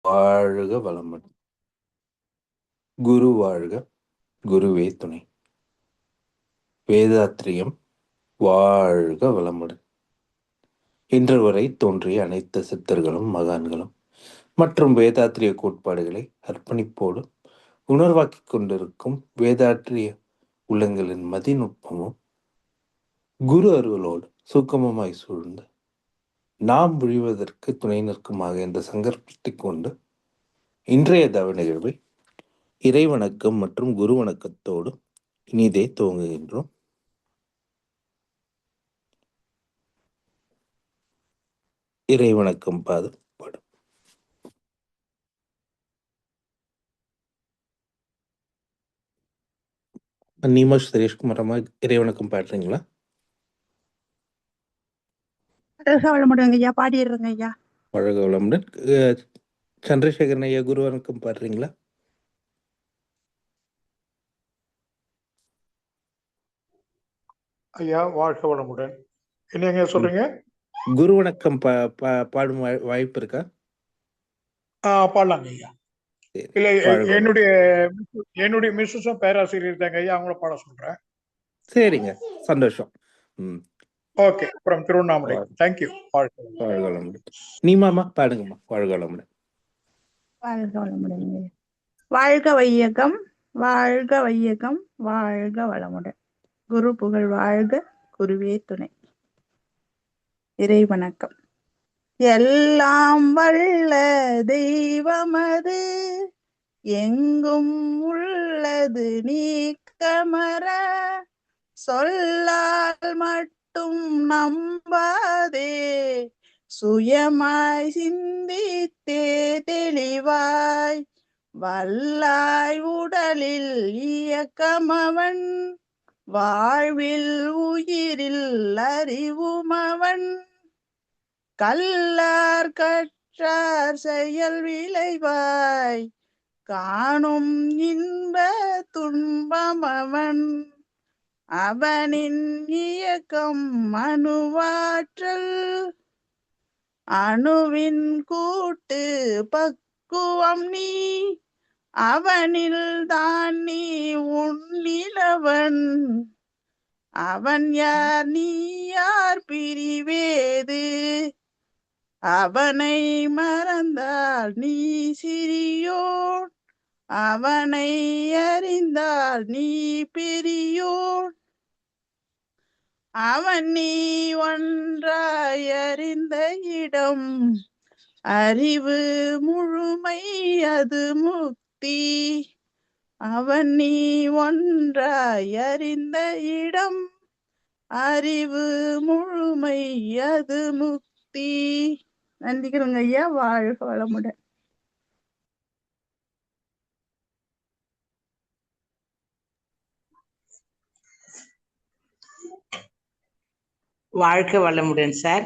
வாழ்க வளமுடன். குரு வாழ்க, குருவே துணை. வேதாத்ரியம் வாழ்க வளமுடன். இன்று வரை தோன்றிய அனைத்து சித்தர்களும் மகான்களும் மற்றும் வேதாத்திரிய கோட்பாடுகளை அர்ப்பணிப்போடு உணர்வாக்கிக் கொண்டிருக்கும் வேதாற்றிய உள்ளங்களின் மதிநுட்பமும் குரு அருளோடு சுக்கமமாய் சூழ்ந்து நாம் விழுவதற்கு துணை நிற்குமாக என்ற சங்கல்பத்தை கொண்டு இன்றைய தவ நிகழ்வை இறைவணக்கம் மற்றும் குரு வணக்கத்தோடு இனிதே துவங்குகின்றோம். இறைவணக்கம் பாடும். நீமா சுரேஷ்குமார் அம்மா இறைவணக்கம் பாடுறீங்களா? வளமுடன் ஐயா, பாடிடுறேங்க ஐயா. வாழ்க வளமுடன். சந்திரசேகரன் ஐயா குரு வணக்கம் பாடுறீங்களா? ஐயா வாழ்க வளமுடன். என்னங்க சொல்றீங்க? குரு வணக்கம் பாடும் வாய்ப்பு இருக்கா? பாடலாங்க ஐயா. இல்ல, என்னுடைய மிஸ்ஸஸும் பேராசிரியர் தாங்க ஐயா, அவங்கள பாட சொல்றேன். சரிங்க, சந்தோஷம். ஓகே, அப்புறம் திருவண்ணாமலை. தேங்க்யூ. வாழ்க வளமுடன். நீமாமா பாடுங்கம்மா. வாழ்க வளமுடன். வாழ்க வளமுடன். வாழ்க வையகம், வாழ்க வையகம், வாழ்க வளமுடன். குரு புகழ் வாழ்க, குருவே துணை. இறை வணக்கம். எல்லாம் வல்ல தெய்வமது எங்கும் உள்ளது நீக்கமர, சொல்லால் மட்டும் நம்பாதே சுயமாய் சிந்தித்தே தெளிவாய் வல்லாய் உடலில் இயக்கமவன், வாழ்வில் உயிரில் அறிவுமவன், கல்லார் கற்றார் செயல் விளைவாய் காணும் இன்ப துன்பமவன், அவனின் இயக்கம் அணுவாற்றல், அணுவின் கூட்டு பக்குவம் நீ, அவனில் தான் நீ உன்னிலவன், அவன் யார் நீ யார் பிரிவேது, அவனை மறந்தால் நீ சிறியோன், அவனை அறிந்தால் நீ பெரியோன், அவன் நீ ஒன்றாய் அறிந்த இடம், அறிவு முழுமை அது முக்தி, அவன் நீ ஒன்றாய் அறிந்த இடம், அறிவு முழுமை அது முக்தி. நன்றிக்கிறோங்க ஐயா. வாழ்க வளமுடன். வாழ்க வளமுடன் சார்.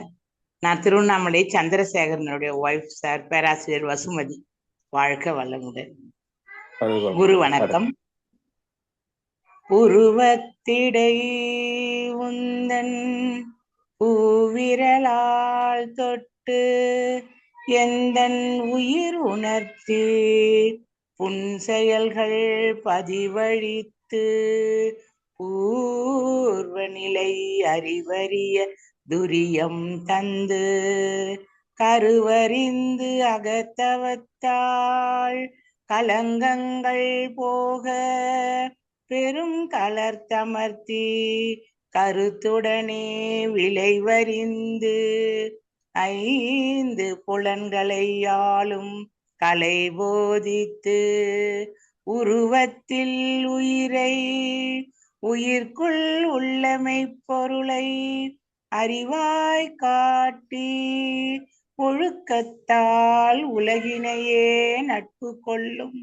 நான் திருவண்ணாமலை சந்திரசேகரனுடைய ஒய்ஃப் சார், பேராசிரியர் வசுமதி. வாழ்க வளமுடன். குரு வணக்கம். உருவத்திடை உந்தன் பூவிரலால் தொட்டு எந்தன் உயிர் உணர்த்தி புன் செயல்கள் பதிவழித்து பூர்வ நிலை அறிவறிய துரியம் தந்து கருவறிந்து அகத்தவத்தாள் கலங்கங்கள் போக பெரும் கலர்த்தமர்த்தி கருத்துடனே விளைவறிந்து ஐந்து புலன்களை ஆளும் கலை போதித்து உருவத்தில் உயிரை உயிர்க்குள் உள்ளமை பொருளை அறிவாய் காட்டி ஒழுக்கத்தால் உலகினையே நட்பு கொள்ளும்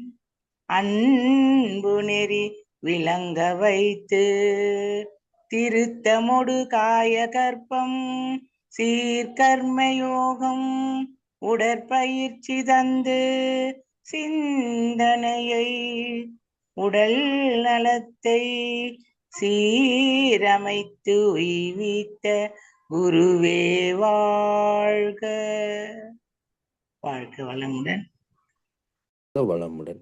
அன்பு நெறி விளங்க வைத்து திருத்தமொடு காய கற்பம் சீர்கர்மயோகம் உடற்பயிற்சி தந்து சிந்தனையை உடல் நலத்தை சீரமைத்து உய்வித்த குருவே வாழ்க. வாழ்க வளமுடன். வளமுடன்.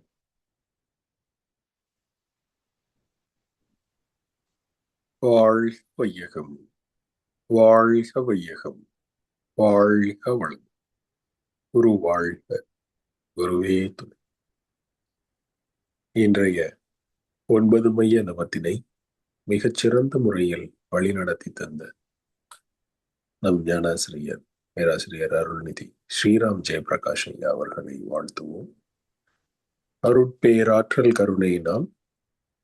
வாழ்க வையகம், வாழ்க வையகம், வாழ்க வளம். குரு வாழ்க, குருவே துணை. இன்றைய 9 மைய நவத்தினை மிகச்சிறந்த முறையில் வழிநடத்தி தந்த நம் ஞானாசிரியர் பேராசிரியர் அருள்நிதி ஸ்ரீராம் ஜெயபிரகாஷ் ஐயா அவர்களை வாழ்த்துவோம். அருட்பேராற்றல் கருணையினால்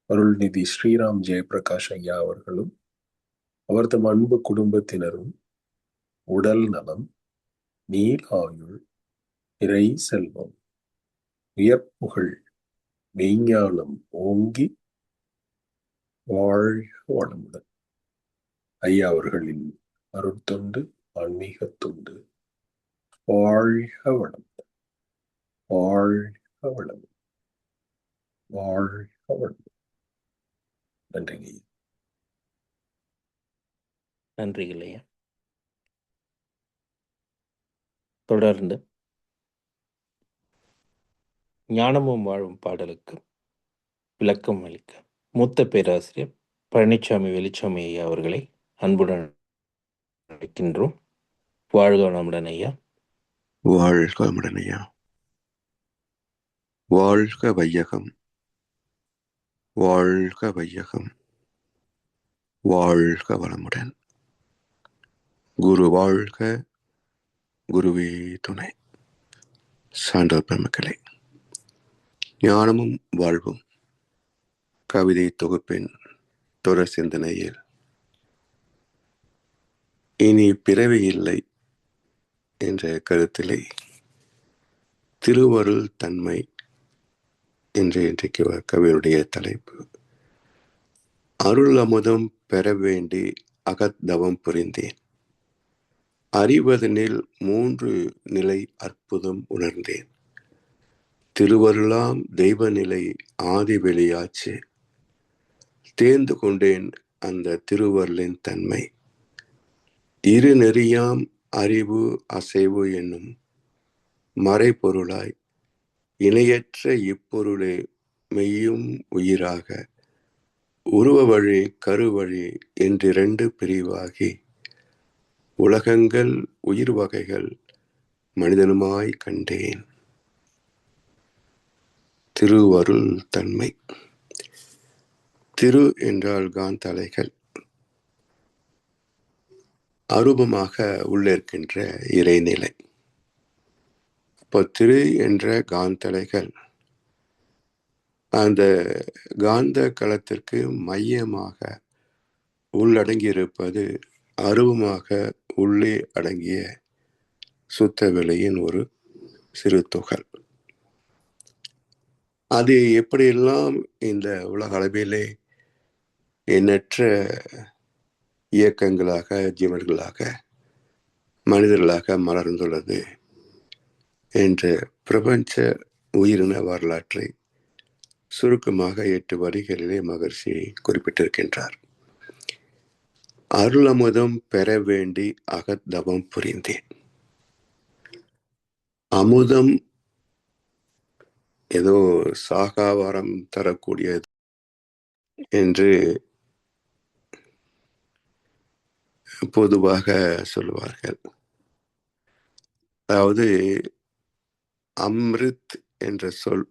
அருள்நிதி ஸ்ரீராம் ஜெயபிரகாஷ் ஐயா அவர்களும் அவர்தம் அன்பு குடும்பத்தினரும் உடல் நலம், நீல் ஆயுள், இறை செல்வம், உயர்ப்புகழ், மெய்ஞானம் ஓங்கி வாழ்க வளமுடன். ஐயா அவர்களின் அருட்தொண்டு, ஆன்மீக தொண்டு வாழ்க வளமுடன், வாழ்க வளமுடன், வாழ்க வளமுடன். நன்றிங்க. நன்றிகள் ஐயா. தொடர்ந்து ஞானமும் வாழும் பாடலுக்கு விளக்கம் அளிக்க மூத்த பேராசிரியர் பழனிசாமி வெளிச்சாமி ஐயா அவர்களை அன்புடன் அழைக்கின்றோம். வாழ்க வளமுடன் ஐயா. வாழ்க வளமுடன் ஐயா. வாழ்க வையகம், வாழ்க வையகம், வாழ்க வளமுடன். குரு வாழ்க, குருவே துணை. சான்றோர் பெருமக்களே, ஞானமும் வாழ்வும் கவிதை தொகுப்பின் தொடர் சிந்தனையில் இனி பிறவி இல்லை என்ற கருத்திலே திருவருள் தன்மை என்று இன்றைக்கு கவியுடைய தலைப்பு. அருள் அமுதம் பெற வேண்டி அகத்தவம் புரிந்தேன், அறிவதனில் 3 நிலை அற்புதம் உணர்ந்தேன், திருவருளாம் தெய்வ நிலை ஆதி வெளியாச்சு, தேர்ந்து கொண்டேன் அந்த திருவருளின் தன்மை, இரு நெறியாம் அறிவு அசைவு என்னும் மறைபொருளாய் இணையற்ற இப்பொருளே மெய்யும் உயிராக உருவ வழி கருவழி என்று 2 பிரிவாகி உலகங்கள் உயிர் வகைகள் மனிதனுமாய் கண்டேன். திருவருள் தன்மை. திரு என்றால் காந்தலைகள், அரூபமாக உள்ளிருக்கின்ற இறைநிலை. இப்போ திரு என்ற காந்தலைகள் அந்த காந்த களத்திற்கு மையமாக உள்ளடங்கி இருப்பது அரூபமாக உள்ளே அடங்கிய சுத்த வெளியின் ஒரு சிறு துகள். அது எப்படியெல்லாம் இந்த உலக அளவிலே எண்ணற்ற இயக்கங்களாக, ஜீவன்களாக, மனிதர்களாக மலர்ந்துள்ளது என்ற பிரபஞ்ச உயிரின வரலாற்றை சுருக்கமாக 8 வரிகளிலே மகர்ஷி குறிப்பிட்டிருக்கின்றார். அருள் அமுதம் பெற வேண்டி அகத்தவம் புரிந்தேன். அமுதம் ஏதோ சாகாவரம் தரக்கூடியது என்று பொதுவாக சொல்லுவார்கள். அதாவது அம்ரித் என்ற சொல்,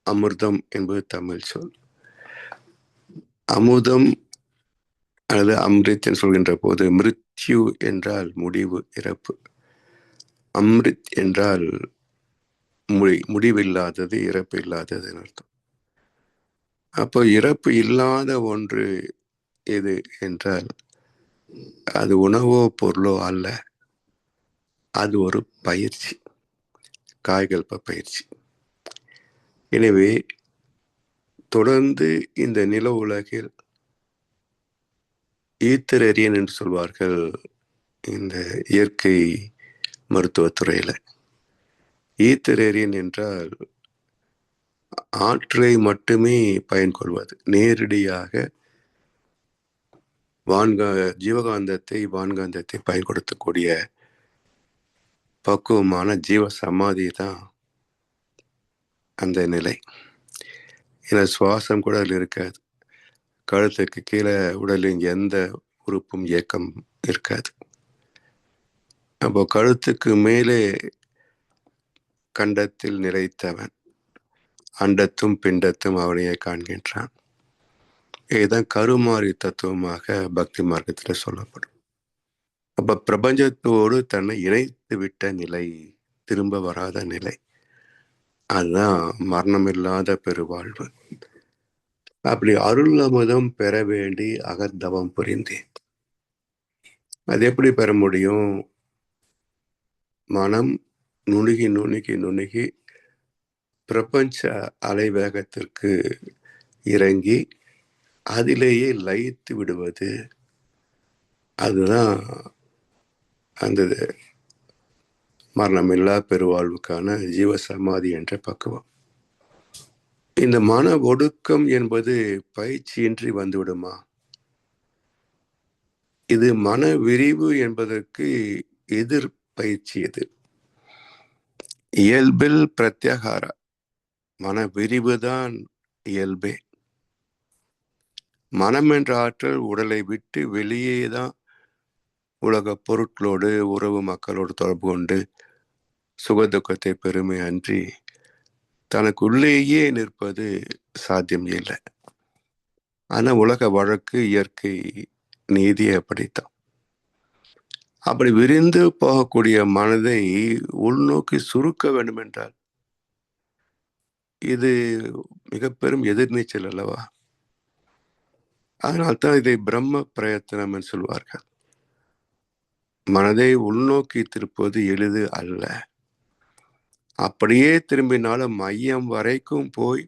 அமிர்தம் என்பது தமிழ் சொல். அமுதம் அல்லது அம்ரித் என்று சொல்கின்ற போது மிருத்யு என்றால் முடிவு, இறப்பு. அம்ரித் என்றால் முடிவில்லாதது, இறப்பு இல்லாதது அர்த்தம். அப்போ இறப்பு இல்லாத ஒன்று எது என்றால் அது உணவோ பொருளோ அல்ல, அது ஒரு பயிற்சி, காய்கல்ப பயிற்சி. எனவே தொடர்ந்து இந்த நில உலகில் ஈத்தரேரியன் என்று சொல்வார்கள் இந்த இயற்கை மருத்துவத்துறையில. ஈத்தரேரியன் என்றால் ஆற்றலை மட்டுமே பயன்கொள்வது, நேரடியாக ஜீவகாந்தத்தை வான்காந்தத்தை பயன்படுத்தக்கூடிய பக்குவமான ஜீவ சமாதி தான் அந்த நிலை. ஏன்னா சுவாசம் கூட அதில் இருக்காது. கழுத்துக்கு கீழே உடலின் எந்த உறுப்பும் இயக்கம் இருக்காது. அப்போ கழுத்துக்கு மேலே கண்டத்தில் நிறைத்தவன் அண்டத்தும் பிண்டத்தும் அவனையே காண்கின்றான். இதுதான் கருமாறி தத்துவமாக பக்தி மார்க்கத்தில் சொல்லப்படும். அப்ப பிரபஞ்சத்தோடு தன்னை இணைத்து விட்ட நிலை, திரும்ப வராத நிலை, அதுதான் மரணமில்லாத பெருவாழ்வு. அப்படி அருள் அமுதம் பெற வேண்டி அகத்தவம் புரிந்தேன். அது எப்படி பெற முடியும்? மனம் நுணுகி நுணுகி நுணுகி பிரபஞ்ச அலைவேகத்திற்கு இறங்கி அதிலேயே லயித்து விடுவது, அதுதான் அந்த மரணமில்லா பெருவாழ்வுக்கான ஜீவசமாதி என்ற பக்குவம். இந்த மன ஒடுக்கம் என்பது பயிற்சியின்றி வந்துவிடுமா? இது மன விரிவு என்பதற்கு எதிர் பயிற்சி. இது இயல்பில் பிரத்யாகார, மன விரிவுதான் இயல்பே. மனம் என்ற ஆற்றல் உடலை விட்டு வெளியேதான் உலக பொருட்களோடு உறவு மக்களோடு தொடர்பு கொண்டு சுகதுக்கத்தை பெருமை அன்றி தனக்குள்ளேயே நிற்பது சாத்தியம் இல்லை. ஆனா உலக வழக்கு, இயற்கை நீதி அப்படித்தான். அப்படி விரிந்து போகக்கூடிய மனதை உள்நோக்கி சுருக்க வேண்டும் என்றால் இது மிக பெரும் எதிர்நீச்சல் அல்லவா? அதனால்தான் இதை பிரம்ம பிரயத்தனம் என்று சொல்வார்கள். மனதை உள்நோக்கி திருப்பது எளிது அல்ல. அப்படியே திரும்பினாலும் மையம் வரைக்கும் போய்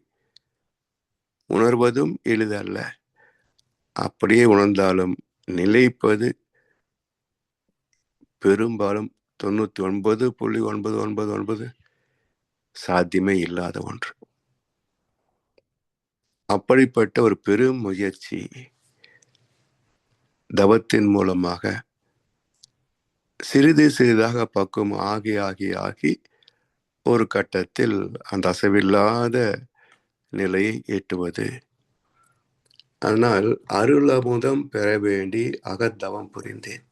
உணர்வதும் எளிதல்ல. அப்படியே உணர்ந்தாலும் நிலைப்பது பெரும்பாலும் 99.999 சாத்தியமே இல்லாத ஒன்று. அப்படிப்பட்ட ஒரு பெரும் முயற்சி தவத்தின் மூலமாக சிறிது சிறிதாக பக்குவம் ஆகி ஆகி ஆகி ஒரு கட்டத்தில் அந்த அசைவில்லாத நிலையை எட்டுவது. ஆனால் அருள் அமுதம் பெற வேண்டி அகத்தவம் புரிந்தேன்.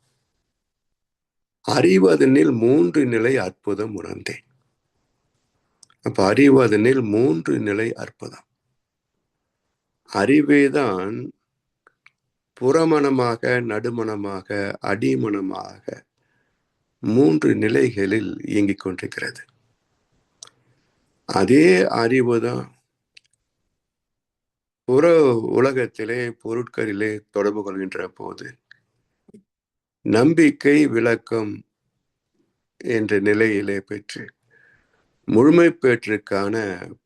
அறிவதனில் 3 நிலை அற்புதம் உணர்ந்தேன். அப்ப அறிவதனில் 3 நிலை அற்புதம். அறிவேதான் புறமணமாக, நடுமணமாக, அடிமணமாக 3 நிலைகளில் இயங்கிக் கொண்டிருக்கிறது. அதே அறிவுதான் புற உலகத்திலே பொருட்களிலே தொடர்பு கொள்கின்ற போது நம்பிக்கை விளக்கம் என்ற நிலையிலே பெற்று முழுமை பெற்றுக்கான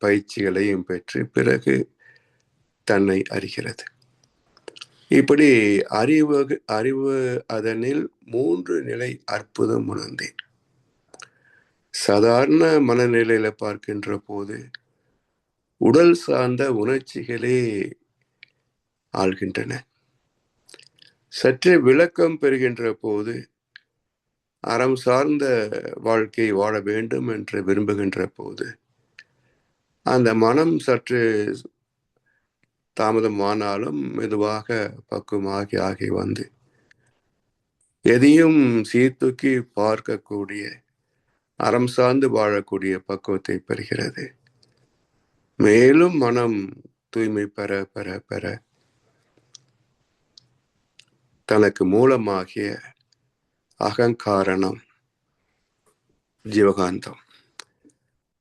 பயிற்சிகளையும் பெற்று பிறகு தன்னை அறிகிறது. இப்படி அறிவு அதனில் 3 நிலை அற்புதம் உணர்ந்தேன். சாதாரண மனநிலையில பார்க்கின்ற போது உடல் சார்ந்த உணர்ச்சிகளே ஆள்கின்றன. சற்றே விளக்கம் பெறுகின்ற போது அறம் சார்ந்த வாழ்க்கை வாழ வேண்டும் என்று விரும்புகின்ற போது அந்த மனம் சற்று தாமதமானாலும் மெதுவாக பக்குவமாகி ஆகி வந்து எதையும் சீர்தூக்கி பார்க்கக்கூடிய, அறம் சார்ந்து வாழக்கூடிய பக்குவத்தை பெறுகிறது. மேலும் மனம் தூய்மை பெற பெற பெற தனக்கு மூலமாகிய அகங்காரணம், ஜீவகாந்தம்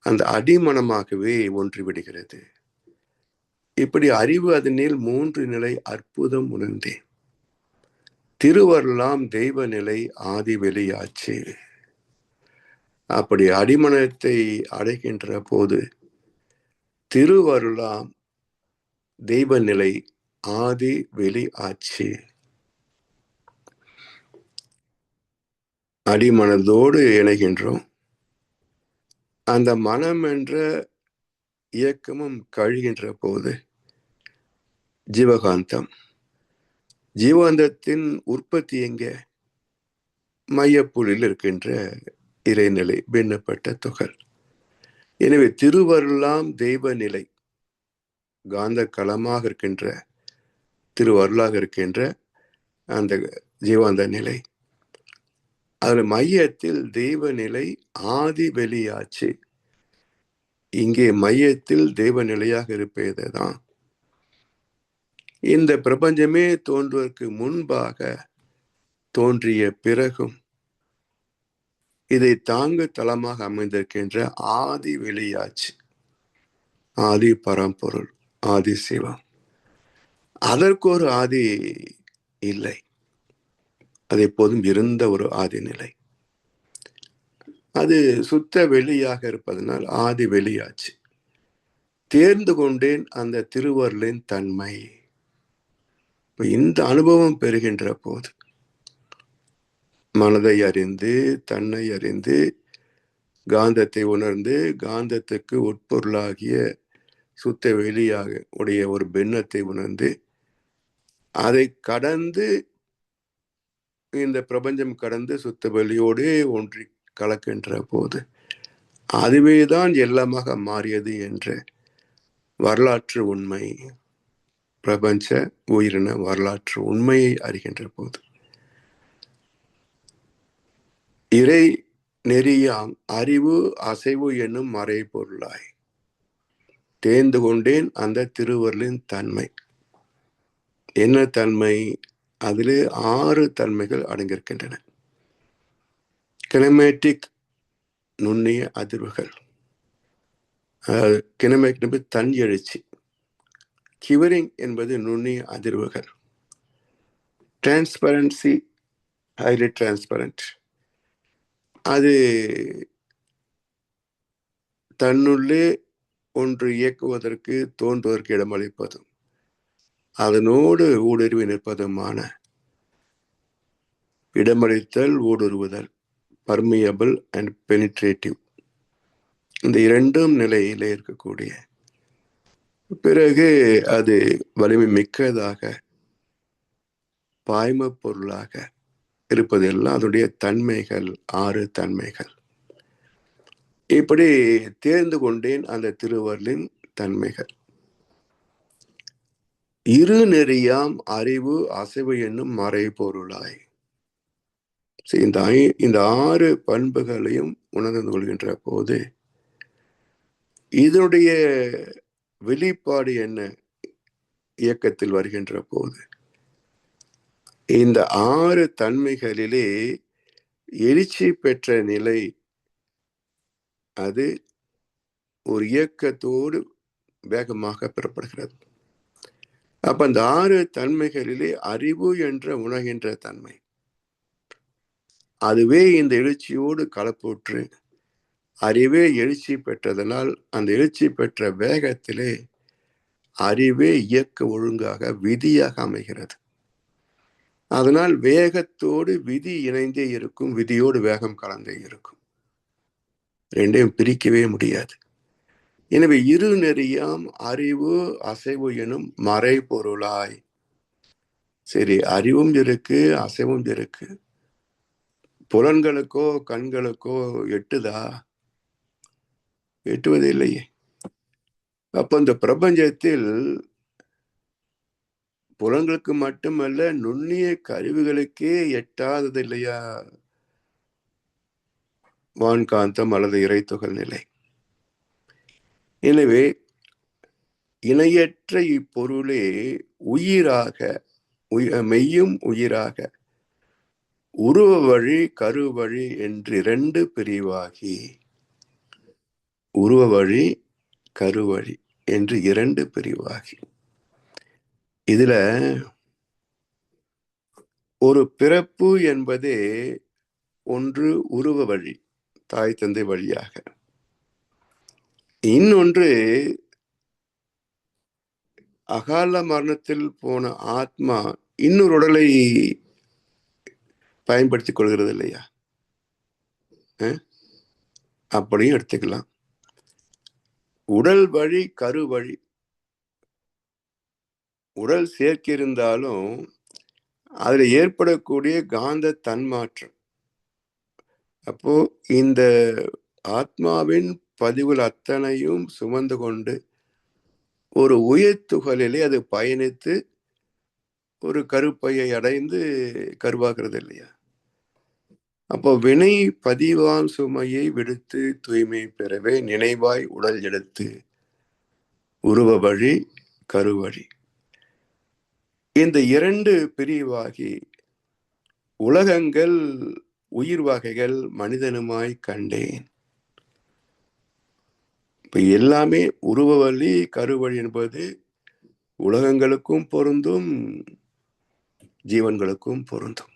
அந்த அடிமனமாகவே ஒன்றிவிடுகிறது. இப்படி அறிவு அதனில் 3 நிலை அற்புதம் உணர்ந்தேன். திருவருளாம் தெய்வ நிலை ஆதி வெளியாச்சு. அப்படி அடிமனத்தை அடைகின்ற போது திருவருளாம் தெய்வ நிலை ஆதி வெளி ஆட்சி. அடிமனதோடு இணைகின்றோம். அந்த மனம் என்ற இயக்கமும் கழிகின்ற போது ஜீவகாந்தம், ஜீவாந்தத்தின் உற்பத்தி எங்கே? மையப்புள்ளில் இருக்கின்ற இறைநிலை பின்னப்பட்ட துகள். எனவே திருவருளாம் தெய்வ நிலை, காந்த களமாக இருக்கின்ற திருவருளாக இருக்கின்ற அந்த ஜீவாந்த நிலை, அதுல மையத்தில் தெய்வ நிலை ஆதி வெளியாச்சு. இங்கே மையத்தில் தெய்வ நிலையாக இருப்பதுதான் இந்த பிரபஞ்சமே தோன்றுவதற்கு முன்பாக தோன்றிய பிறகும் இதை தாங்கு தளமாக அமைந்திருக்கின்ற ஆதி வெளியாச்சு, ஆதி பரம்பொருள், ஆதி சிவம். அதற்கு ஒரு ஆதி இல்லை, அது எப்போதும் இருந்த ஒரு ஆதி நிலை. அது சுத்த வெளியாக இருப்பதனால் ஆதி வெளியாச்சு. தேர்ந்து கொண்டேன் அந்த திருவருளின் தன்மை. இந்த அனுபவம் பெறுகின்ற போது மனதை அறிந்து, தன்னை அறிந்து, காந்தத்தை உணர்ந்து, காந்தத்துக்கு உட்பொருளாகிய சுத்த வெளியாக உடைய ஒரு பின்னத்தை உணர்ந்து, அதை கடந்து இந்த பிரபஞ்சம் கடந்து சுத்த வெளியோடு ஒன்றி கலக்கின்ற போது அதுவேதான் எல்லாமாக மாறியது என்ற வரலாற்று உண்மை, பிரபஞ்ச உயிரின வரலாற்று உண்மையை அறிகின்ற போது இறை நெறியாம் அறிவு அசைவு என்னும் மறை பொருளாய் தேர்ந்து கொண்டேன் அந்த திருவருளின் தன்மை. என்ன தன்மை? அதிலே 6 தன்மைகள் அடங்கியிருக்கின்றன. கினமேட்டிக் நுண்ணிய அதிர்வுகள், கினமேட்டிக் என்பது தன் எழுச்சி, கிவரிங் என்பது நுண்ணிய அதிர்வுகள், டிரான்ஸ்பரன்சி ஹைலி டிரான்ஸ்பரண்ட், அது தன்னுள்ளே ஒன்று இயக்குவதற்கு தோன்றுவதற்கு இடமளிப்பதும் அதனோடு ஊடுருவி நிற்பதுமான இடமளித்தல், ஊடுருவுதல், பர்மியபிள் அண்ட் பெனிட்ரேட்டிவ், இந்த 2 நிலையிலே இருக்கக்கூடிய பிறகு அது வலிமை மிக்கதாக பாய்ம பொருளாக இருப்பதெல்லாம் அதனுடைய தன்மைகள், 6 தன்மைகள். இப்படி தேர்ந்து கொண்டேன் அந்த திருவருளின் தன்மைகள். இரு நெறியாம் அறிவு அசைவு என்னும் மறை பொருளாய். இந்த 6 பண்புகளையும் உணர்ந்து கொள்கின்ற போது இதனுடைய வெளிப்பாடு என்ன? இயக்கத்தில் வருகின்ற போது இந்த 6 தன்மைகளிலே எழுச்சி பெற்ற நிலை, அது ஒரு இயக்கத்தோடு வேகமாக பெறப்படுகிறது. அப்ப அந்த 6 தன்மைகளிலே அறிவு என்ற உணர்கின்ற தன்மை, அதுவே இந்த எழுச்சியோடு கலப்புற்று அறிவே எழுச்சி பெற்றதனால் அந்த எழுச்சி பெற்ற வேகத்திலே அறிவே இயக்க ஒழுங்காக விதியாக அமைகிறது. அதனால் வேகத்தோடு விதி இணைந்தே இருக்கும், விதியோடு வேகம் கலந்தே இருக்கும், 2ஐயும் பிரிக்கவே முடியாது. எனவே இரு நெறியாம் அறிவு அசைவு எனும் மறை பொருளாய். சரி, அறிவும் இருக்கு, அசைவும் இருக்கு, புலன்களுக்கோ கண்களுக்கோ எட்டுதா? எட்டுவது இல்லையே. அப்ப இந்த பிரபஞ்சத்தில் புலன்களுக்கு மட்டுமல்ல, நுண்ணிய கருவிகளுக்கே எட்டாதது இல்லையா வான்காந்தம் அல்லது இறைத்துகள் நிலை. எனவே இணையற்ற இப்பொருளே உயிராக, மெய்யும் உயிராக உருவ வழி கருவழி என்று 2 பிரிவாகி, உருவ வழி கருவழி என்று 2 பிரிவாகி, இதுல ஒரு பிறப்பு என்பதே ஒன்று உருவ வழி தாய் தந்தை வழியாக, இன்னொன்று அகால மரணத்தில் போன ஆத்மா இன்னொரு உடலை பயன்படுத்திக் கொள்கிறது இல்லையா? அப்படியும் எடுத்துக்கலாம். உடல் வழி கருவழி, உடல் சேர்க்கை இருந்தாலும் அதுல ஏற்படக்கூடிய காந்த தன்மாற்றம், அப்போ இந்த ஆத்மாவின் பதிவுகள் அத்தனையும் சுமந்து கொண்டு ஒரு உயிர் துகளிலே அது பயணித்து ஒரு கருப்பையை அடைந்து கருவாகிறது இல்லையா? அப்போ வினை பதிவான் சுமையை விடுத்து தூய்மை பெறவே நினைவாய் உடல் எடுத்து உருவ வழி கருவழி. இந்த இரண்டு பிரிவாகி உலகங்கள் உயிர் வகைகள் மனிதனுமாய் கண்டேன். இப்ப எல்லாமே உருவ வழி கருவழி என்பது உலகங்களுக்கும் பொருந்தும், ஜீவன்களுக்கும் பொருந்தும்.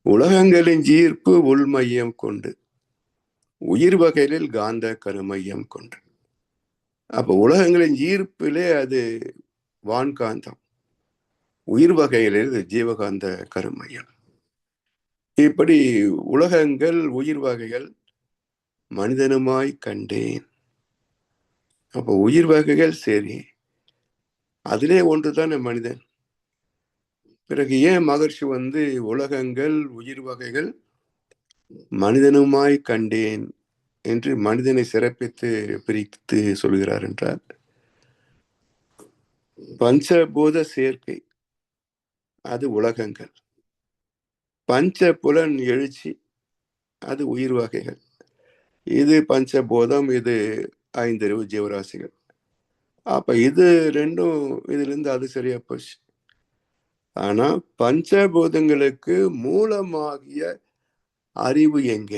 உலகங்களின் ஈர்ப்பு உள்மையம் கொண்டு, உயிர் வகைகளில் காந்த கருமையம் கொண்டு. அப்ப உலகங்களின் ஈர்ப்பிலே அது வான்காந்தம், உயிர் வகைகளில் ஜீவகாந்த கருமையம். இப்படி உலகங்கள் உயிர் வகைகள் மனிதனுமாய் கண்டேன். அப்ப உயிர் வகைகள் சரி, அதிலே ஒன்றுதான் மனிதன். பிறகு ஏன் மகர்ஷி உலகங்கள் உயிர் வகைகள் மனிதனுமாய் கண்டேன் என்று மனிதனை சிறப்பித்து பிரித்து சொல்கிறார் என்றால், பஞ்சபூத சேர்க்கை அது உலகங்கள், பஞ்ச புலன் எழுச்சி அது உயிர் வகைகள், இது பஞ்சபூதம், இது ஐந்தறிவு ஜீவராசிகள். அப்ப இது ரெண்டும் இதுல இருந்து அது சரியா போச்சு. ஆனா பஞ்சபூதங்களுக்கு மூலமாகிய அறிவு எங்க?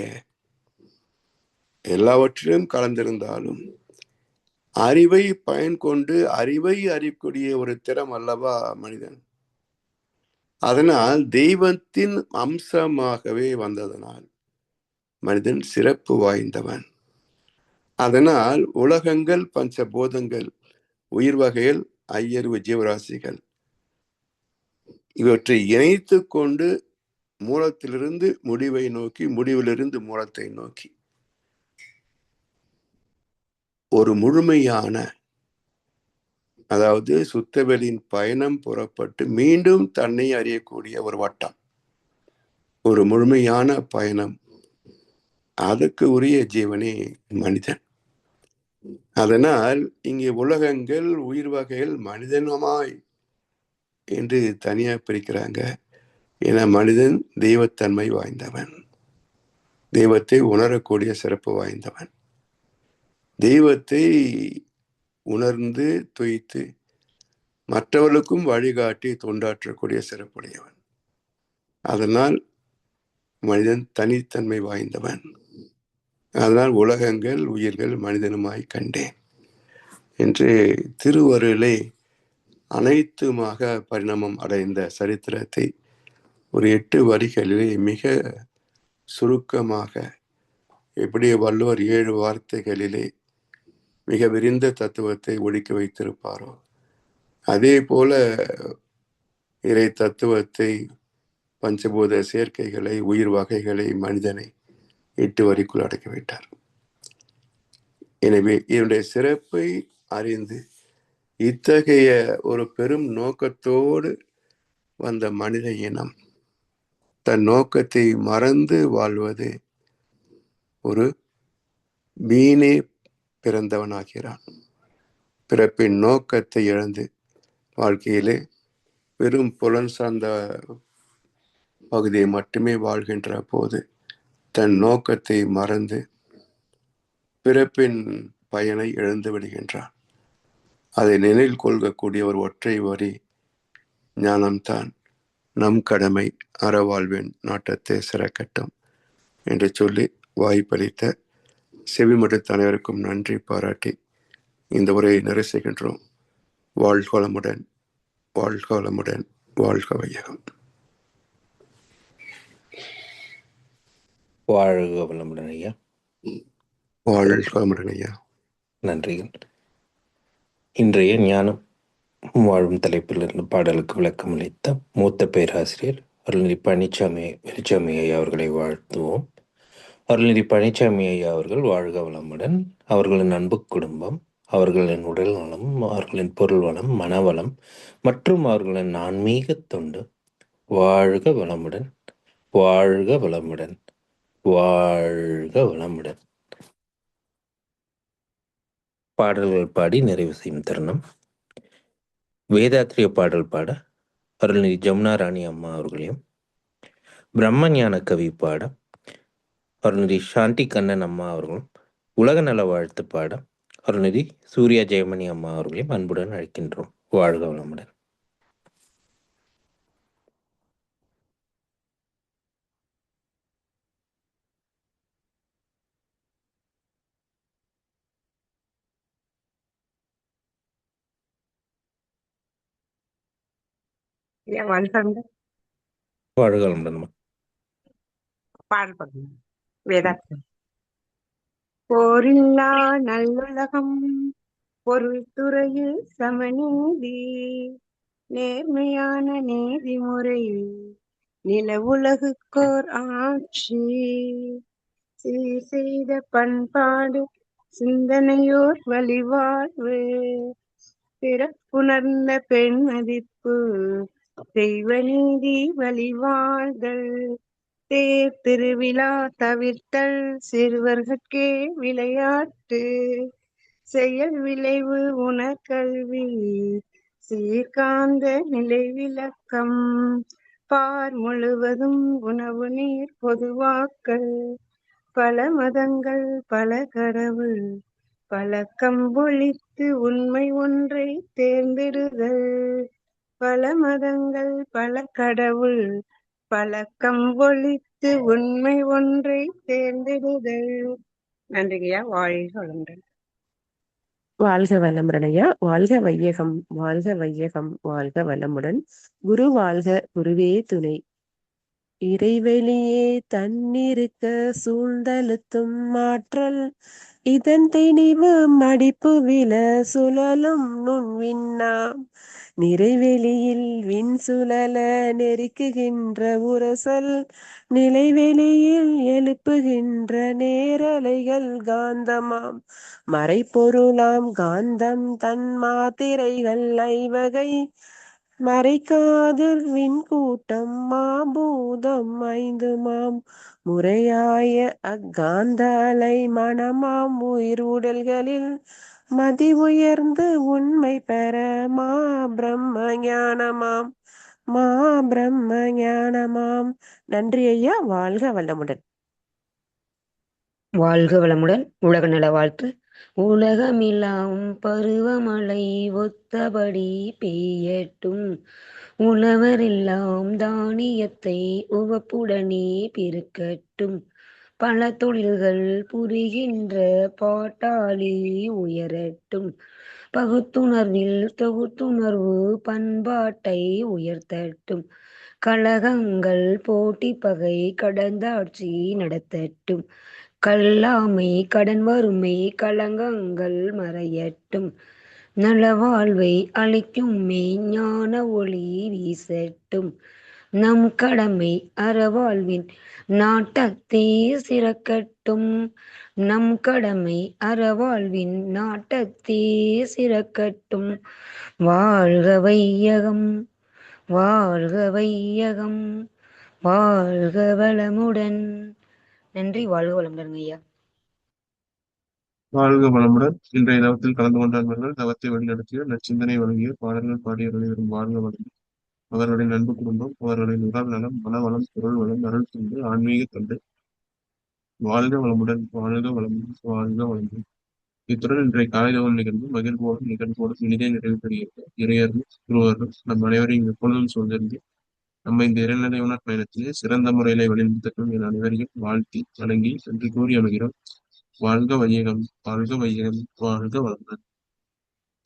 எல்லாவற்றிலும் கலந்திருந்தாலும் அறிவை பயன் கொண்டு அறிவை அறியக்கூடிய ஒரு திறம் அல்லவா மனிதன். அதனால் தெய்வத்தின் அம்சமாகவே வந்ததனால் மனிதன் சிறப்பு வாய்ந்தவன். அதனால் உலகங்கள் பஞ்சபூதங்கள் உயிர் வகைகள் ஐயறிவு ஜீவராசிகள் இவற்றை இணைத்து கொண்டு மூலத்திலிருந்து முடிவை நோக்கி, முடிவிலிருந்து மூலத்தை நோக்கி ஒரு முழுமையான, அதாவது சுத்தவெளியின் பயணம் புறப்பட்டு மீண்டும் தன்னை அறியக்கூடிய ஒரு வட்டம், ஒரு முழுமையான பயணம். அதுக்கு உரிய ஜீவனே மனிதன். அதனால் இங்கே உலகங்கள் உயிர் வகைகள் மனிதனுமாய் என்று தனியா பிரிக்கிறாங்க. ஏன்னா மனிதன் தெய்வத்தன்மை வாய்ந்தவன், தெய்வத்தை உணரக்கூடிய சிறப்பு வாய்ந்தவன், தெய்வத்தை உணர்ந்து துய்த்து மற்றவர்களுக்கும் வழிகாட்டி தொண்டாற்றக்கூடிய சிறப்புடையவன். அதனால் மனிதன் தனித்தன்மை வாய்ந்தவன். அதனால் உலகங்கள் உயிர்கள் மனிதனுமாய் கண்டேன் என்று திருவருளை அனைத்துமாக பரிணாமம் அடைந்த சரித்திரத்தை ஒரு 8 வரிகளிலே மிக சுருக்கமாக, எப்படி வள்ளுவர் 7 வார்த்தைகளிலே மிக விரிந்த தத்துவத்தை ஒடுக்கி வைத்திருப்பாரோ அதே போல இறை தத்துவத்தை, பஞ்சபூத சேர்க்கைகளை, உயிர் வகைகளை, மனிதனை 8 வரிக்குள் அடக்கிவிட்டார். எனவே இதனுடைய சிறப்பை அறிந்து இத்தகைய ஒரு பெரும் நோக்கத்தோடு வந்த மனித இனம் தன் நோக்கத்தை மறந்து வாழ்வது ஒரு வீணே பிறந்தவனாகிறான். பிறப்பின் நோக்கத்தை இழந்து வாழ்க்கையிலே பெரும் புலன் சார்ந்த பகுதியை மட்டுமே வாழ்கின்ற போது தன் நோக்கத்தை மறந்து பிறப்பின் பயனை இழந்து விடுகின்றான். அதை நினைவில் கொள்கக்கூடிய ஒரு ஒற்றை வரி ஞானம்தான் நம் கடமை, அறவாழ்வின் நாட்டத்தை சிறக்கட்டும் என்று சொல்லி வாய்ப்பளித்த செவிமடுத்த அனைவருக்கும் நன்றி பாராட்டி இந்த உரையை நிறைவு செய்கின்றோம். வாழ்க வளமுடன், வாழ்க வளமுடன், வாழ்க வையகம். வாழ்க வளமுடன் ஐயா. வாழ்க வளமுடன் ஐயா. நன்றிகள். இன்றைய ஞானம் வாழும் தலைப்பிலிருந்து பாடலுக்கு விளக்கம் அளித்த மூத்த பேராசிரியர் அருள்நிதி பழனிசாமி வெளிச்சாமி ஐயா அவர்களை வாழ்த்துவோம். அருள்நிதி பழனிசாமி ஐயா அவர்கள் வாழ்க வளமுடன். அவர்களின் அன்பு குடும்பம், அவர்களின் உடல் நலம், அவர்களின் பொருள் வளம், மனவளம் மற்றும் அவர்களின் ஆன்மீக தொண்டு வாழ்க வளமுடன், வாழ்க வளமுடன், வாழ்க வளமுடன். பாடல்கள் பாடி நிறைவு செய்யும் தருணம். வேதாத்திரிய பாடல் பாட அருள்நிதி ஜமுனா ராணி அம்மா அவர்களையும், பிரம்மஞான கவி பாட அருள்நிதி சாந்தி கண்ணன் அம்மா அவர்களும், உலக நல வாழ்த்து பாட அருள்நிதி சூர்யா ஜெயமணி அம்மா அவர்களையும் அன்புடன் அழைக்கின்றோம். வாழ்க வளமுடன். வாழ்க வளமுடன். பாடல் பண்ணுங்க. வேதாத்திரம். போரில்லா நல்லுலகம், பொருள் துறையில் சமநீதி, நேர்மையான நீதிமுறை, நில உலகுக்கோர் ஆட்சி, சீர் செய்த பண்பாடு, சிந்தனையோர் வழிவாழ்வு, பிறப்புணர்ந்த பெண் மதிப்பு, தெய்வ நீதி வழிவாழ்தல், தேர் திருவிழா தவிர்த்தல், சிறுவர்கட்கே விளையாட்டு, செயல் விளைவு உணர்கல்வி, சீர்காந்த நிலை விளக்கம், பார் முழுவதும் உணவு நீர் பொதுவாக்கல், பல மதங்கள் பல கடவுள், பழக்கம் ஒழித்து உண்மை ஒன்றை தேர்ந்தெடுதல், பல மதங்கள் பல கடவுள், பழக்கம் ஒழித்து உண்மை ஒன்றை தேர்ந்தெடுதல். நன்றிங்கய்யா. வாழ்க வளமுடன். வாழ்க வளமுடன் ஐயா. வாழ்க வையகம், வாழ்க வையகம், வாழ்க வளமுடன். குரு வாழ்க, குருவே துணை. இறைவெளியே தன்னிருக்க சூழ்ந்தழுத்தும் ஆற்றல், இதன் திணிவு மடிப்பு வில சுழலும் நுண்விண்ணாம், நிறைவெளியில் விண் சுழல நெருக்குகின்ற உரசல், நிலைவெளியில் எழுப்புகின்ற நேரலைகள் காந்தமாம், மறைப்பொருளாம் காந்தம் தன் மாத்திரைகள் ஐவகை, மறைக்காதிர் விண்கூட்டம் மாபூதம் ஐந்துமாம், முறையாய அக்காந்த அலை மனமாம் உயிர் உடல்களில் மதி உயர்ந்து உண்மை பெற மா பிரம்ம ஞானமாம், மா பிரம்ம ஞானமாம். நன்றி ஐயா. வாழ்க வளமுடன். வாழ்க வளமுடன். உலக நல வாழ்த்து. உலகமில்லாம் பருவமழை ஒத்தபடி பெய்யட்டும், உழவரெல்லாம் தானியத்தை உவப்புடனே பெருக்கட்டும், பல தொழில்கள் புரிகின்ற பாட்டாளி உயரட்டும், பகுத்துணர்வில் தொகுத்துணர்வு பண்பாட்டை உயர்த்தட்டும், கழகங்கள் போட்டி பகை கடந்தாட்சி நடத்தட்டும், கல்லாமை கடன் வறுமை களங்கங்கள் மறையட்டும், நலவாழ்வை அளிக்கும் மெய்ஞான ஒளி வீசட்டும், நம் கடமை அறவாழ்வின் நாட்டத்தே சிறக்கட்டும், நம் கடமை அறவாழ்வின் நாட்டத்தே சிறக்கட்டும். வாழ்க வையகம், வாழ்க வையகம், வாழ்க வளமுடன். நன்றி. வாழ்க வளமுடன் ஐயா. வாழ்க வளமுடன். இன்றைய தவத்தில் கலந்து கொண்ட அன்பர்கள், தவத்தை வழிநடத்திய நற்சிந்தனை வழங்கிய பாடல்கள் பாடிய அனைவரும் வாழ்க வளமுடன். அவர்களின் அன்பு குடும்பம், அவர்களின் உடல் நலம், மனவளம், பொருள் வளம், அருள் தொண்டு, ஆன்மீக தொண்டு வாழ்க வளமுடன், வாழ்க வளமுடன், வாழ்க வளமுடன். இத்துடன் இன்றைய காலை தவம் நிகழ்ந்து மகிழ்வோடும் நிகழ்வோடும் இனிதே நிறைவு பெறுகிறது. இறையர்கள் குருவர்கள் நம் அனைவரையும் எப்பொழுதும் சூழ்ந்திருந்து நம்ம இந்த இறைநிலை உணர் பயணத்திலே சிறந்த முறையிலே வழிநடத்தட்டும் என அனைவரையும் வாழ்த்தி வணங்கி நன்றி கூறி அமைகிறோம். வாழ்க வையகம், வாழ்க வையகம், வாழ்க வளமுடன்.